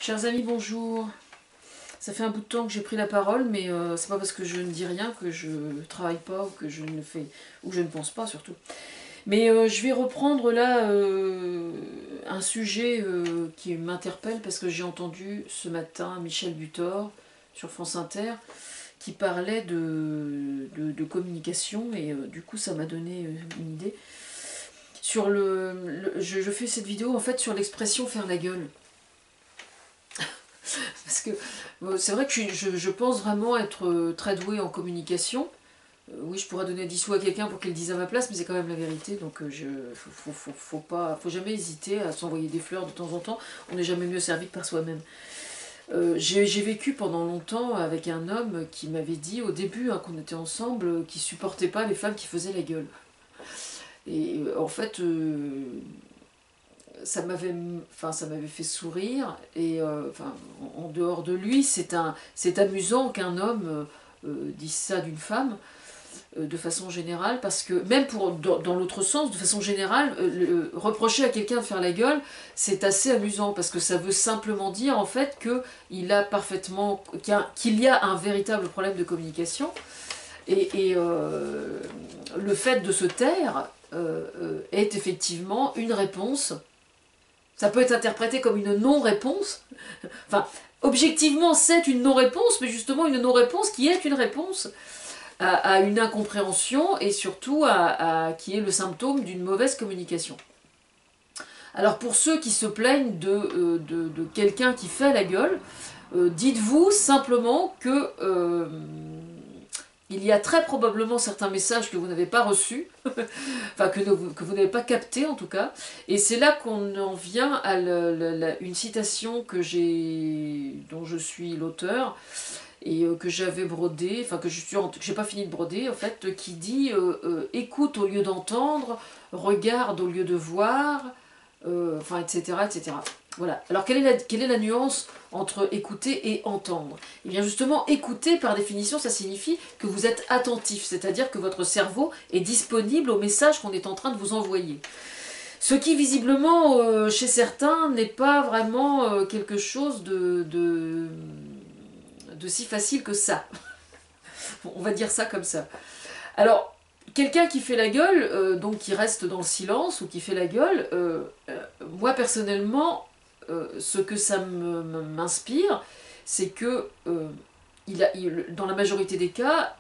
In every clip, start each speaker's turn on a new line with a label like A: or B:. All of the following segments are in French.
A: Chers amis, bonjour. Ça fait un bout de temps que j'ai pris la parole, mais c'est pas parce que je ne dis rien que je travaille pas ou que je ne fais ou je ne pense pas surtout. Mais je vais reprendre là un sujet qui m'interpelle parce que j'ai entendu ce matin Michel Butor sur France Inter qui parlait de communication et du coup ça m'a donné une idée. Sur je fais cette vidéo en fait sur l'expression faire la gueule. Parce que c'est vrai que je pense vraiment être très douée en communication. Oui, je pourrais donner 10 sous à quelqu'un pour qu'il le dise à ma place, mais c'est quand même la vérité. Donc faut jamais hésiter à s'envoyer des fleurs de temps en temps. On n'est jamais mieux servi que par soi-même. J'ai vécu pendant longtemps avec un homme qui m'avait dit au début qu'on était ensemble qu'il supportait pas les femmes qui faisaient la gueule. Et en fait, ça m'avait fait sourire et en dehors de lui c'est amusant qu'un homme dise ça d'une femme de façon générale, parce que même dans l'autre sens, de façon générale, reprocher à quelqu'un de faire la gueule, c'est assez amusant parce que ça veut simplement dire en fait qu'il y a un véritable problème de communication et le fait de se taire est effectivement une réponse. Ça peut être interprété comme une non-réponse. Enfin, objectivement, c'est une non-réponse, mais justement une non-réponse qui est une réponse à une incompréhension et surtout qui est le symptôme d'une mauvaise communication. Alors pour ceux qui se plaignent de quelqu'un qui fait la gueule, dites-vous simplement que il y a très probablement certains messages que vous n'avez pas reçus, enfin que vous n'avez pas captés en tout cas, et c'est là qu'on en vient à une citation dont je suis l'auteur, et que j'avais brodée, enfin que j'ai pas fini de broder en fait, qui dit écoute au lieu d'entendre, regarde au lieu de voir, etc., etc. Voilà. Alors quelle est la nuance entre écouter et entendre? Eh bien justement, écouter par définition, ça signifie que vous êtes attentif, c'est-à-dire que votre cerveau est disponible au message qu'on est en train de vous envoyer. Ce qui visiblement, chez certains, n'est pas vraiment quelque chose de si facile que ça. On va dire ça comme ça. Alors, quelqu'un qui fait la gueule, donc qui reste dans le silence ou qui fait la gueule, moi personnellement, ce que ça m'inspire, c'est que dans la majorité des cas,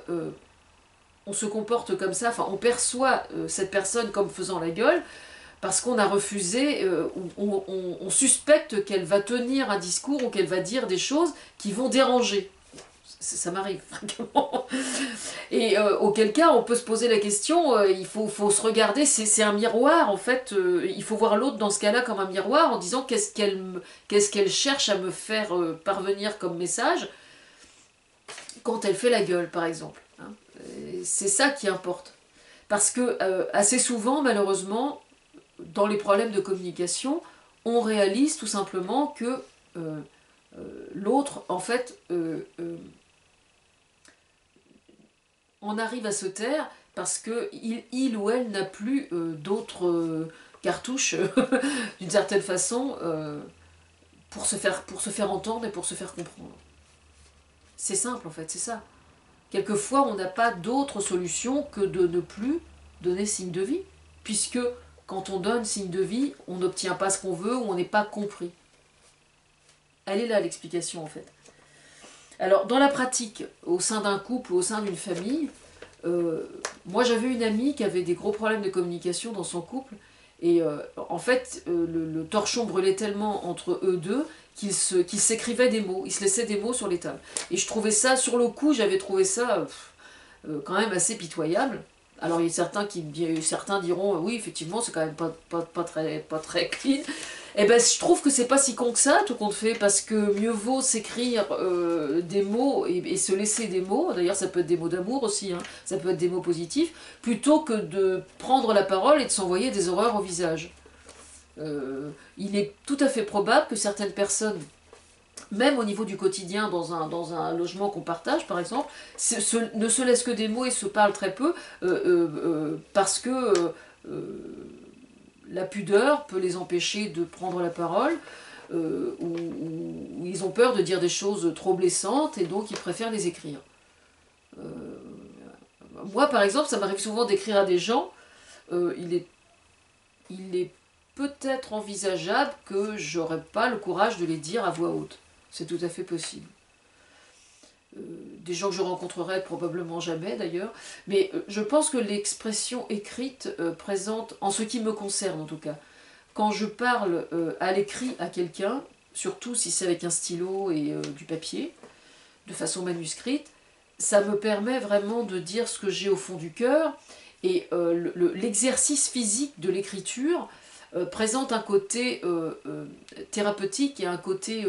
A: on se comporte comme ça, enfin on perçoit cette personne comme faisant la gueule, parce qu'on a refusé, on suspecte qu'elle va tenir un discours ou qu'elle va dire des choses qui vont déranger. Ça m'arrive fréquemment. Et auquel cas, on peut se poser la question, il faut se regarder, c'est un miroir en fait, il faut voir l'autre dans ce cas-là comme un miroir en disant qu'est-ce qu'elle cherche à me faire parvenir comme message quand elle fait la gueule par exemple. Hein. C'est ça qui importe. Parce que assez souvent, malheureusement, dans les problèmes de communication, on réalise tout simplement que l'autre, en fait, on arrive à se taire parce que il ou elle n'a plus d'autres cartouches, d'une certaine façon, pour se faire entendre et pour se faire comprendre. C'est simple, en fait, c'est ça. Quelquefois, on n'a pas d'autre solution que de ne plus donner signe de vie, puisque quand on donne signe de vie, on n'obtient pas ce qu'on veut ou on n'est pas compris. Elle est là l'explication en fait. Alors dans la pratique, au sein d'un couple ou au sein d'une famille, moi j'avais une amie qui avait des gros problèmes de communication dans son couple et en fait le torchon brûlait tellement entre eux deux qu'ils s'écrivaient des mots, ils se laissaient des mots sur les tables. Et je trouvais ça, sur le coup j'avais trouvé ça quand même assez pitoyable. Alors il y a certains diront oui effectivement c'est quand même pas très clean. Eh ben je trouve que c'est pas si con que ça tout compte fait, parce que mieux vaut s'écrire des mots et se laisser des mots, d'ailleurs ça peut être des mots d'amour aussi, hein, ça peut être des mots positifs, plutôt que de prendre la parole et de s'envoyer des horreurs au visage. Il est tout à fait probable que certaines personnes, même au niveau du quotidien, dans un logement qu'on partage par exemple, ne se laissent que des mots et se parlent très peu, parce que la pudeur peut les empêcher de prendre la parole, où ils ont peur de dire des choses trop blessantes et donc ils préfèrent les écrire. Moi, par exemple, ça m'arrive souvent d'écrire à des gens, il est peut-être envisageable que j'aurais pas le courage de les dire à voix haute. C'est tout à fait possible. Des gens que je rencontrerai probablement jamais d'ailleurs, mais je pense que l'expression écrite présente, en ce qui me concerne en tout cas, quand je parle à l'écrit à quelqu'un, surtout si c'est avec un stylo et du papier, de façon manuscrite, ça me permet vraiment de dire ce que j'ai au fond du cœur, et l'exercice physique de l'écriture présente un côté thérapeutique et un côté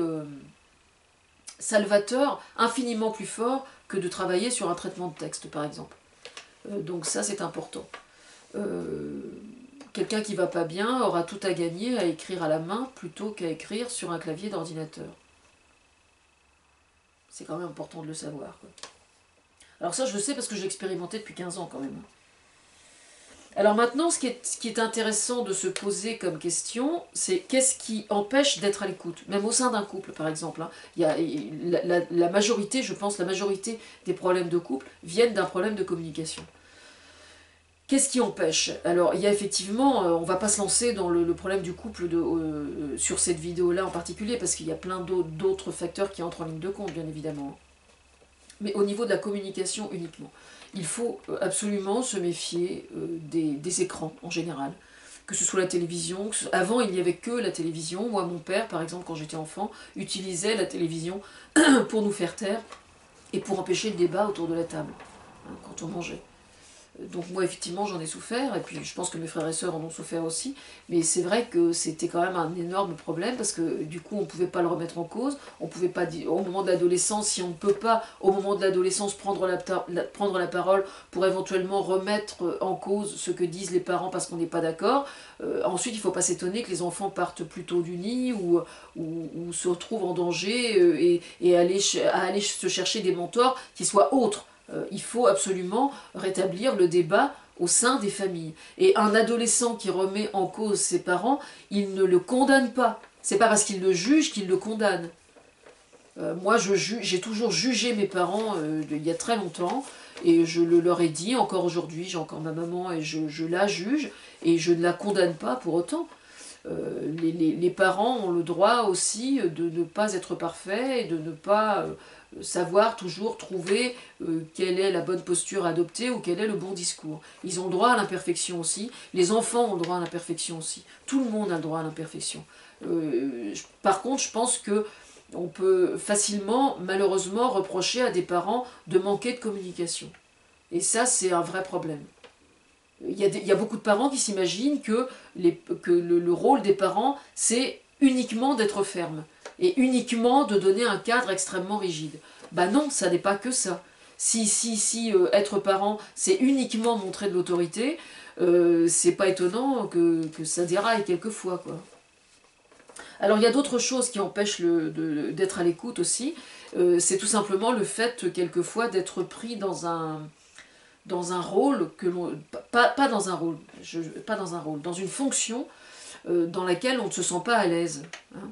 A: salvateur infiniment plus fort que de travailler sur un traitement de texte, par exemple. Donc ça, c'est important. Quelqu'un qui va pas bien aura tout à gagner à écrire à la main plutôt qu'à écrire sur un clavier d'ordinateur. C'est quand même important de le savoir, quoi. Alors ça, je le sais parce que j'ai expérimenté depuis 15 ans quand même. Alors maintenant, ce qui est intéressant de se poser comme question, c'est qu'est-ce qui empêche d'être à l'écoute, même au sein d'un couple par exemple. Il y a la majorité, je pense, la majorité des problèmes de couple viennent d'un problème de communication. Qu'est-ce qui empêche? Alors il y a effectivement, on ne va pas se lancer dans le problème du couple sur cette vidéo-là en particulier, parce qu'il y a plein d'autres facteurs qui entrent en ligne de compte, bien évidemment. Mais au niveau de la communication uniquement. Il faut absolument se méfier des écrans en général. Que ce soit la télévision, avant il n'y avait que la télévision. Moi, mon père, par exemple, quand j'étais enfant, utilisait la télévision pour nous faire taire et pour empêcher le débat autour de la table, hein, quand on mangeait. Donc moi, effectivement, j'en ai souffert, et puis je pense que mes frères et sœurs en ont souffert aussi, mais c'est vrai que c'était quand même un énorme problème, parce que du coup, on ne pouvait pas le remettre en cause, on ne pouvait pas dire, au moment de l'adolescence, si on ne peut pas, au moment de l'adolescence, prendre la parole pour éventuellement remettre en cause ce que disent les parents parce qu'on n'est pas d'accord, ensuite, il ne faut pas s'étonner que les enfants partent plutôt du nid, ou se retrouvent en danger, et aller se chercher des mentors qui soient autres. Il faut absolument rétablir le débat au sein des familles. Et un adolescent qui remet en cause ses parents, il ne le condamne pas. C'est pas parce qu'il le juge qu'il le condamne. Moi, j'ai toujours jugé mes parents il y a très longtemps, et je leur ai dit, encore aujourd'hui, j'ai encore ma maman, et je la juge, et je ne la condamne pas pour autant. Les parents ont le droit aussi de ne pas être parfaits, et de ne pas savoir toujours trouver quelle est la bonne posture à adopter ou quel est le bon discours. Ils ont le droit à l'imperfection aussi, les enfants ont le droit à l'imperfection aussi, tout le monde a le droit à l'imperfection. Par contre, je pense que on peut facilement, malheureusement, reprocher à des parents de manquer de communication. Et ça, c'est un vrai problème. Il y a beaucoup de parents qui s'imaginent que le rôle des parents, c'est uniquement d'être ferme et uniquement de donner un cadre extrêmement rigide. Ben non, ça n'est pas que ça. Si être parent, c'est uniquement montrer de l'autorité, c'est pas étonnant que ça déraille quelquefois, quoi. Alors il y a d'autres choses qui empêchent d'être à l'écoute aussi. C'est tout simplement le fait, quelquefois, d'être pris dans un rôle que l'on... Pas dans un rôle, dans une fonction dans laquelle on ne se sent pas à l'aise, hein.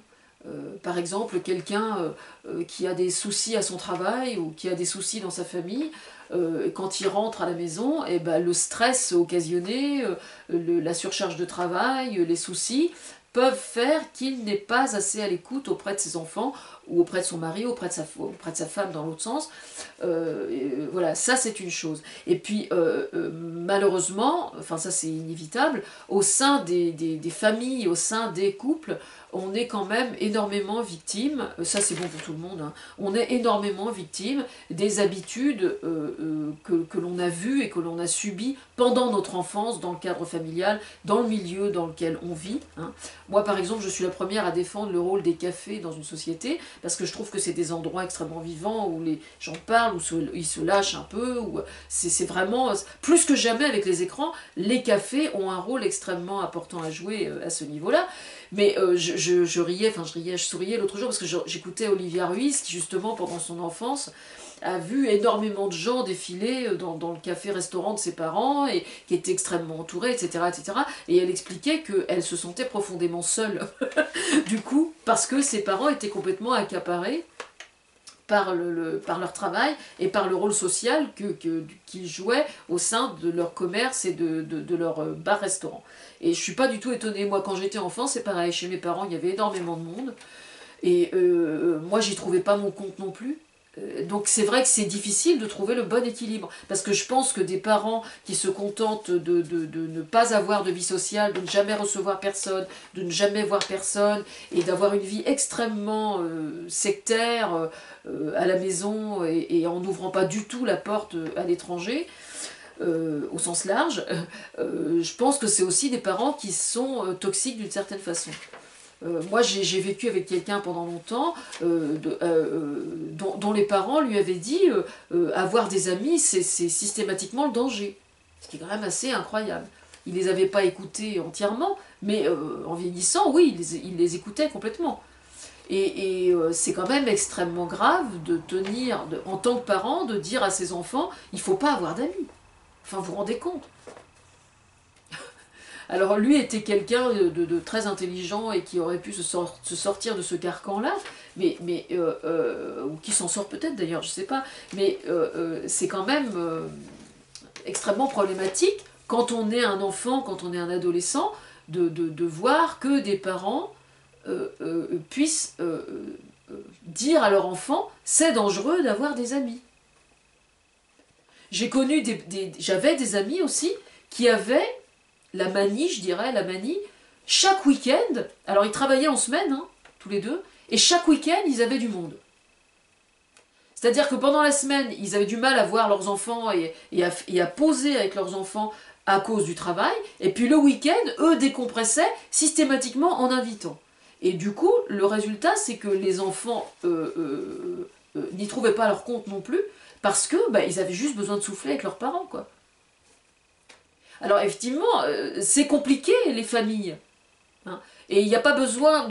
A: Par exemple, quelqu'un qui a des soucis à son travail ou qui a des soucis dans sa famille, quand il rentre à la maison, et ben, le stress occasionné, la surcharge de travail, les soucis peuvent faire qu'il n'est pas assez à l'écoute auprès de ses enfants ou auprès de son mari, auprès de sa femme dans l'autre sens. Voilà, ça c'est une chose. Et puis malheureusement, enfin ça c'est inévitable, au sein des familles, au sein des couples, on est quand même énormément victime, ça c'est bon pour tout le monde, hein, on est énormément victime des habitudes que l'on a vues et que l'on a subies pendant notre enfance, dans le cadre familial, dans le milieu dans lequel on vit, hein. Moi par exemple, je suis la première à défendre le rôle des cafés dans une société, parce que je trouve que c'est des endroits extrêmement vivants, où les gens parlent, où ils se lâchent un peu, où c'est vraiment, plus que jamais avec les écrans, les cafés ont un rôle extrêmement important à jouer à ce niveau-là. Mais je souriais l'autre jour parce que j'écoutais Olivia Ruiz qui justement pendant son enfance a vu énormément de gens défiler dans le café-restaurant de ses parents, et qui étaient extrêmement entourés, etc., etc. Et elle expliquait qu'elle se sentait profondément seule, du coup, parce que ses parents étaient complètement accaparés par leur travail et par le rôle social qu'ils jouaient au sein de leur commerce et de leur bar-restaurant. Et je suis pas du tout étonnée. Moi, quand j'étais enfant, c'est pareil. Chez mes parents, il y avait énormément de monde. Et moi, j'y trouvais pas mon compte non plus. Donc c'est vrai que c'est difficile de trouver le bon équilibre. Parce que je pense que des parents qui se contentent de ne pas avoir de vie sociale, de ne jamais recevoir personne, de ne jamais voir personne, et d'avoir une vie extrêmement sectaire à la maison, et en n'ouvrant pas du tout la porte à l'étranger, au sens large, je pense que c'est aussi des parents qui sont toxiques d'une certaine façon. Moi, j'ai vécu avec quelqu'un pendant longtemps dont les parents lui avaient dit avoir des amis, c'est systématiquement le danger. Ce qui est quand même assez incroyable. Il les avait pas écoutés entièrement, mais en vieillissant, oui, il les écoutait complètement. Et c'est quand même extrêmement grave de tenir, en tant que parent, de dire à ses enfants, il ne faut pas avoir d'amis. Enfin, vous vous rendez compte? Alors lui était quelqu'un de très intelligent et qui aurait pu se sortir de ce carcan-là, ou qui s'en sort peut-être d'ailleurs, je ne sais pas, mais c'est quand même extrêmement problématique quand on est un enfant, quand on est un adolescent, de voir que des parents puissent dire à leur enfant « c'est dangereux d'avoir des amis ». J'avais des amis aussi qui avaient la manie, je dirais, chaque week-end, alors ils travaillaient en semaine, hein, tous les deux, et chaque week-end, ils avaient du monde. C'est-à-dire que pendant la semaine, ils avaient du mal à voir leurs enfants et à poser avec leurs enfants à cause du travail, et puis le week-end, eux décompressaient systématiquement en invitant. Et du coup, le résultat, c'est que les enfants n'y trouvaient pas leur compte non plus, parce que ils avaient juste besoin de souffler avec leurs parents, quoi. Alors effectivement, c'est compliqué les familles, hein. Et il n'y a pas besoin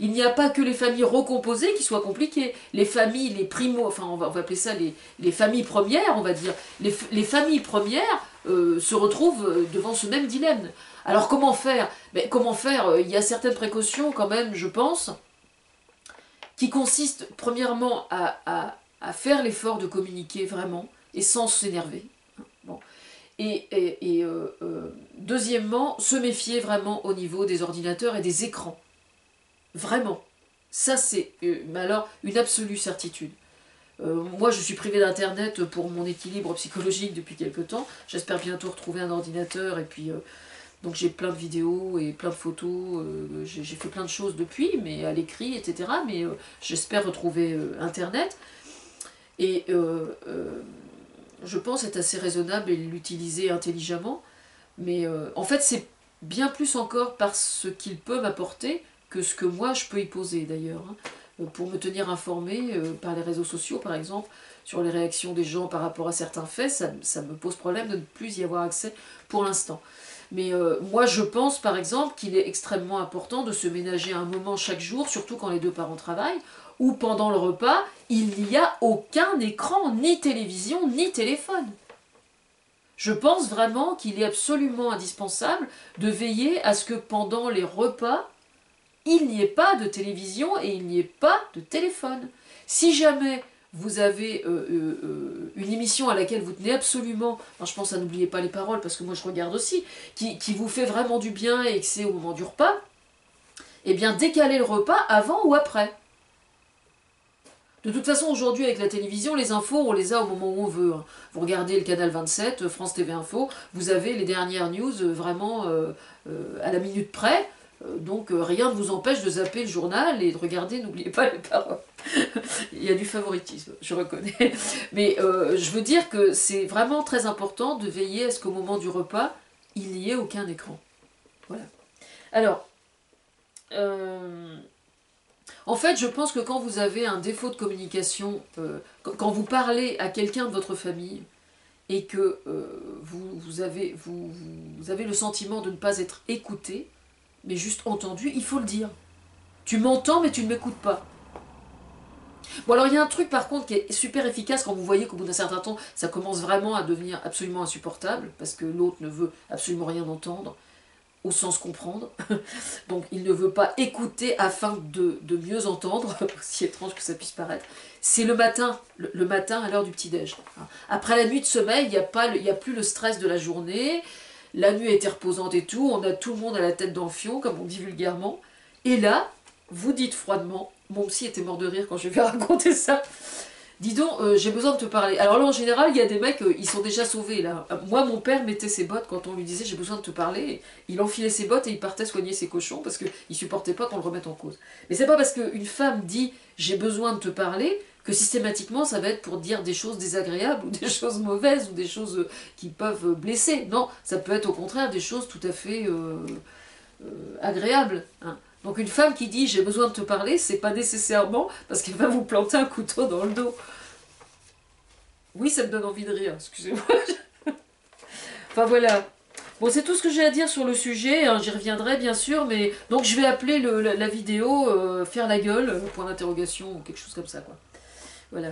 A: il n'y a pas que les familles recomposées qui soient compliquées. Les familles, les primo, enfin on va appeler ça les familles premières, on va dire. Les familles premières se retrouvent devant ce même dilemme. Alors comment faire? Comment faire? Il y a certaines précautions quand même, je pense, qui consistent premièrement à faire l'effort de communiquer vraiment et sans s'énerver. Bon. Et deuxièmement, se méfier vraiment au niveau des ordinateurs et des écrans. Vraiment. Ça, c'est alors une absolue certitude. Moi, je suis privée d'Internet pour mon équilibre psychologique depuis quelque temps. J'espère bientôt retrouver un ordinateur. Et puis, donc j'ai plein de vidéos et plein de photos. J'ai fait plein de choses depuis, mais à l'écrit, etc. Mais j'espère retrouver Internet. Et je pense être assez raisonnable et l'utiliser intelligemment, mais en fait c'est bien plus encore par ce qu'il peut m'apporter que ce que moi je peux y poser d'ailleurs, hein. Pour me tenir informée par les réseaux sociaux par exemple, sur les réactions des gens par rapport à certains faits, ça me pose problème de ne plus y avoir accès pour l'instant. Mais moi je pense par exemple qu'il est extrêmement important de se ménager un moment chaque jour, surtout quand les deux parents travaillent, où pendant le repas, il n'y a aucun écran, ni télévision, ni téléphone. Je pense vraiment qu'il est absolument indispensable de veiller à ce que pendant les repas, il n'y ait pas de télévision et il n'y ait pas de téléphone. Si jamais vous avez une émission à laquelle vous tenez absolument, je pense à N'oubliez pas les paroles, parce que moi je regarde aussi, qui vous fait vraiment du bien et que c'est au moment du repas, eh bien décalez le repas avant ou après. De toute façon, aujourd'hui, avec la télévision, les infos, on les a au moment où on veut. Vous regardez le canal 27, France TV Info, vous avez les dernières news vraiment à la minute près. Donc rien ne vous empêche de zapper le journal et de regarder, n'oubliez pas les paroles. Il y a du favoritisme, je reconnais. Mais je veux dire que c'est vraiment très important de veiller à ce qu'au moment du repas, il n'y ait aucun écran. Voilà. Alors... en fait, je pense que quand vous avez un défaut de communication, quand vous parlez à quelqu'un de votre famille et que vous avez le sentiment de ne pas être écouté, mais juste entendu, il faut le dire. Tu m'entends, mais tu ne m'écoutes pas. Bon alors il y a un truc par contre qui est super efficace quand vous voyez qu'au bout d'un certain temps, ça commence vraiment à devenir absolument insupportable, parce que l'autre ne veut absolument rien entendre, au sens comprendre. Donc il ne veut pas écouter afin de mieux entendre, aussi étrange que ça puisse paraître. C'est le matin, le matin à l'heure du petit-déj. Après la nuit de sommeil, il n'y a plus le stress de la journée, la nuit était reposante et tout, on a tout le monde à la tête dans le fion, comme on dit vulgairement. Et là, vous dites froidement, mon psy était mort de rire quand je lui ai raconté ça, dis donc, j'ai besoin de te parler. Alors là, en général, il y a des mecs, ils sont déjà sauvés, là. Moi, mon père mettait ses bottes quand on lui disait j'ai besoin de te parler. Il enfilait ses bottes et il partait soigner ses cochons parce qu'il supportait pas qu'on le remette en cause. Mais c'est pas parce qu'une femme dit j'ai besoin de te parler que systématiquement ça va être pour dire des choses désagréables ou des choses mauvaises ou des choses qui peuvent blesser. Non, ça peut être au contraire des choses tout à fait agréables. Hein. Donc une femme qui dit j'ai besoin de te parler, c'est pas nécessairement parce qu'elle va vous planter un couteau dans le dos. Oui, ça me donne envie de rire, excusez-moi. Enfin voilà. Bon, c'est tout ce que j'ai à dire sur le sujet, hein, j'y reviendrai bien sûr, mais donc je vais appeler la vidéo faire la gueule, point d'interrogation, ou quelque chose comme ça, quoi. Voilà.